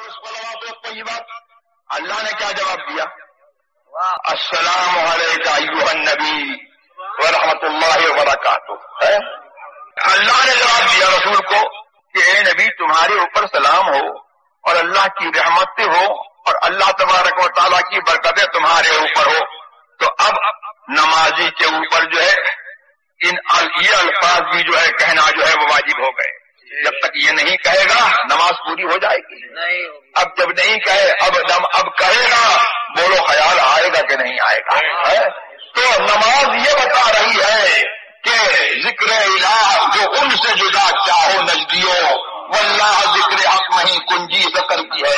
والصلوات الطیبات. اللہ نے کیا جواب دیا؟ السلام علیکم ایھا النبی ورحمۃ اللہ وبرکاتہ. اللہ نے جواب دیا رسول کو کہ اے نبی تمہارے اوپر سلام ہو اور اللہ کی رحمتیں ہو اور اللہ تبارک و تعالیٰ کی برکتیں تمہارے اوپر ہو. تو اب نمازی کے اوپر جو ہے یہ الفاظ بھی جو ہے کہنا جو ہے وہ واجب ہو گئے. جب تک یہ نہیں کہے گا نماز پوری ہو جائے گی. اب جب نہیں کہے اب کہے گا، بولو خیال آئے گا کہ نہیں آئے گا. تو نماز یہ بتا رہی ہے کہ ذکر الہ جو ان سے جدا چاہو نزدیو واللہ ذکر حق نہیں کنجی سکر کی ہے.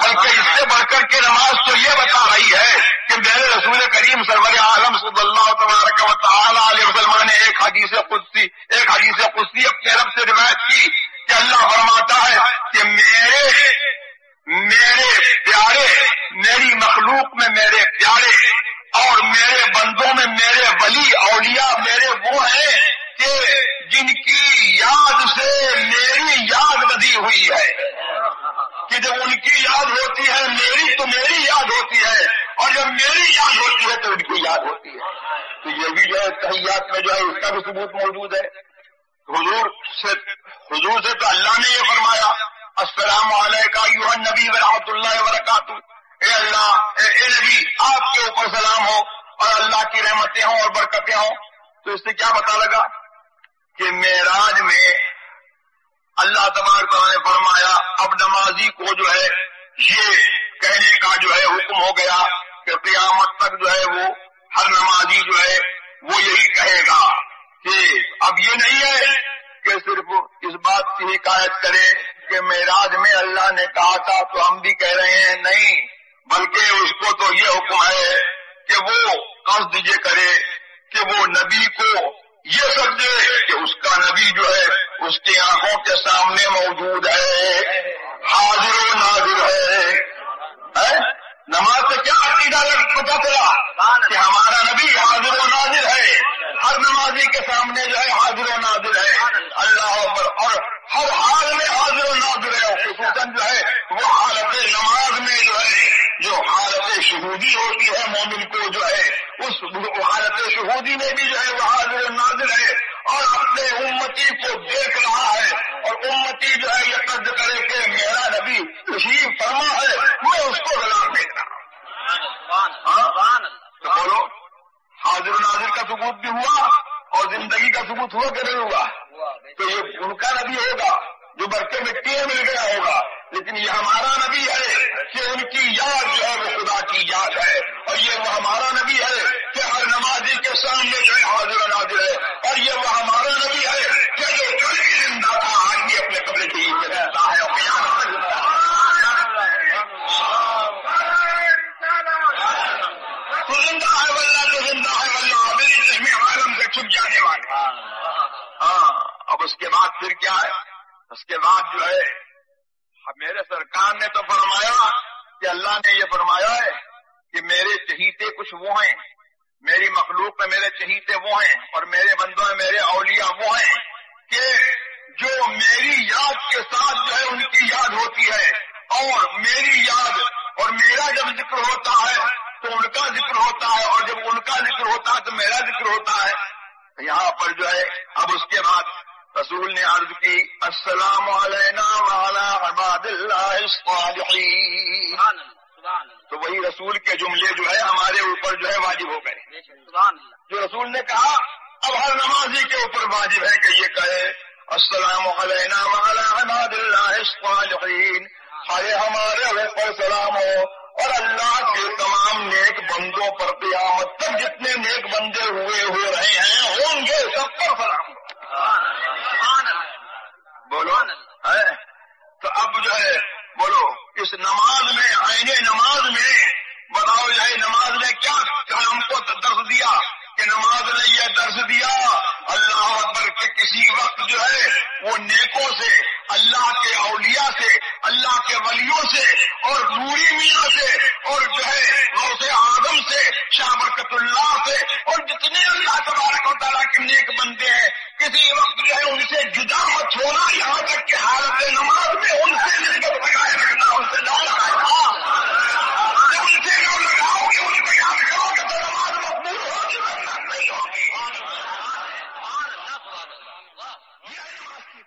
بلکہ اس سے بڑھ کر کے نماز تو یہ بتا رہی ہے کہ میرے رسول کریم سرور عالم صلی اللہ تبارک و تعالی علیہ وسلم نے ایک حدیث قدسی اپنے رب سے روایت کی کہ اللہ فرماتا ہے کہ میرے پیارے، میری مخلوق میں میرے پیارے اور میرے بندوں میں میرے ولی اولیاء میرے وہ ہیں کہ جن کی یاد سے میری یاد بدی ہوئی ہے. کہ جب ان کی یاد ہوتی ہے میری تو میری یاد ہوتی ہے، اور جب میری یاد ہوتی ہے تو ان کی یاد ہوتی ہے. تو یہ بھی جو ہے تحیات میں جو ہے اس کا بھی ثبوت موجود ہے. حضور سے تو اللہ نے یہ فرمایا السلام علیکم ایھا النبی ورحمۃ اللہ وبرکاتہ. اے اللہ اے نبی آپ کے اوپر سلام ہو اور اللہ کی رحمتیں ہوں اور برکتیں ہوں. تو اس سے کیا پتا لگا کہ معراج میں اللہ تبارک و تعالیٰ نے فرمایا اب نمازی کو جو ہے یہ کہنے کا جو ہے حکم ہو گیا کہ قیامت تک جو ہے وہ ہر نمازی جو ہے وہ یہی کہے گا کہ اب یہ نہیں ہے کہ صرف اس بات کی حکایت کرے کہ معراج میں اللہ نے کہا تھا تو ہم بھی کہہ رہے ہیں، نہیں، بلکہ اس کو تو یہ حکم ہے کہ وہ قصد یہ کرے کہ وہ نبی کو یہ سمجھے کہ اس کا نبی جو ہے اس کی آنکھوں کے سامنے موجود ہے، حاضر و ناظر ہے. نماز سے کیا عقیدہ پتا چلا کہ ہمارا نبی حاضر و ناظر ہے، ہر نمازی کے سامنے جو ہے حاضر و ناظر ہے. اللہ اکبر. اور ہر حال میں حاضر و ناظر ہے. خصوصاً جو ہے وہ حالت نماز میں جو ہے جو حالت شہودی ہوتی ہے مومن کو جو ہے اس حالت شہودی میں بھی جو ہے وہ حاضر و ناظر ہے اور اپنے امتی کو دیکھ رہا ہے. اور امتی جو ہے یہ قصد کرے کہ میرا نبی تشریف فرما ہے، میں اس کو غلام دیکھ رہا ہوں. تو بولو حاضر و ناظر کا ثبوت بھی ہوا اور زندگی کا ثبوت ہوا کہ نہیں ہوا؟ تو یہ ان کا نبی ہوگا جو برقے مٹی میں مل گیا ہوگا، لیکن یہ ہمارا نبی ہے کہ ان کی یاد جو ہے وہ خدا کی یاد ہے. اور یہ وہ ہمارا نبی ہے کہ ہر نمازی کے سامنے جو ہے حاضر و ناظر ہے. اور یہ وہ ہمارا نبی ہے کہ جو کل بھی زندہ تھا آج بھی اپنے قبر کی عزت کرتا ہے اور قیامت تک زندہ ہے. تو زندہ ہے واللہ، تو زندہ ہے واللہ، میری چشمے عالم سے چھپ جانے والے. اب اس کے بعد پھر کیا ہے؟ اس کے بعد جو ہے میرے سرکار نے تو فرمایا کہ اللہ نے یہ فرمایا ہے کہ میرے چہیتے کچھ وہ ہیں، میری مخلوق میں میرے چہیتے وہ ہیں اور میرے بندوں میں میرے اولیاء وہ ہیں کہ جو میری یاد کے ساتھ جو ہے ان کی یاد ہوتی ہے. اور میری یاد اور میرا جب ذکر ہوتا ہے تو ان کا ذکر ہوتا ہے، اور جب ان کا ذکر ہوتا ہے تو میرا ذکر ہوتا ہے. یہاں پر جو ہے اب اس کے بعد رسول نے عرض کی السلام علینا وعلی عباد اللہ الصالحین. تو وہی رسول کے جملے جو ہے ہمارے اوپر جو ہے واجب ہو گئے. جو رسول نے کہا اب ہر نمازی کے اوپر واجب ہے کہ یہ کہے السلام علینا وعلی عباد اللہ الصالحین. ہمارے اوپر سلام ہو اور اللہ کے تمام نیک بندوں پر قیامت تک جتنے نیک بندے ہوئے ہو رہے ہیں ہوں گے سب پر سلام ہو. بولو تو اب جو ہے بولو اس نماز میں عین نماز میں بتاؤ جو ہے نماز نے کیا ہم کو درس دیا کہ نماز نے یہ درس دیا اللہ اکبر کہ کسی وقت جو ہے وہ نیکوں سے، اللہ کے اولیاء سے، اللہ کے ولیوں سے اور نوری میاں سے اور جو ہے غوث اعظم سے، شاہ برکت اللہ سے اور جتنے اللہ تبارک و تعالیٰ کے نیک بندے ہیں کسی وقت جو ہے ان سے جدا مت ہونا، یہاں تک کہ حالت نماز میں ان سے نسبت بنائے رکھنا، ان سے کی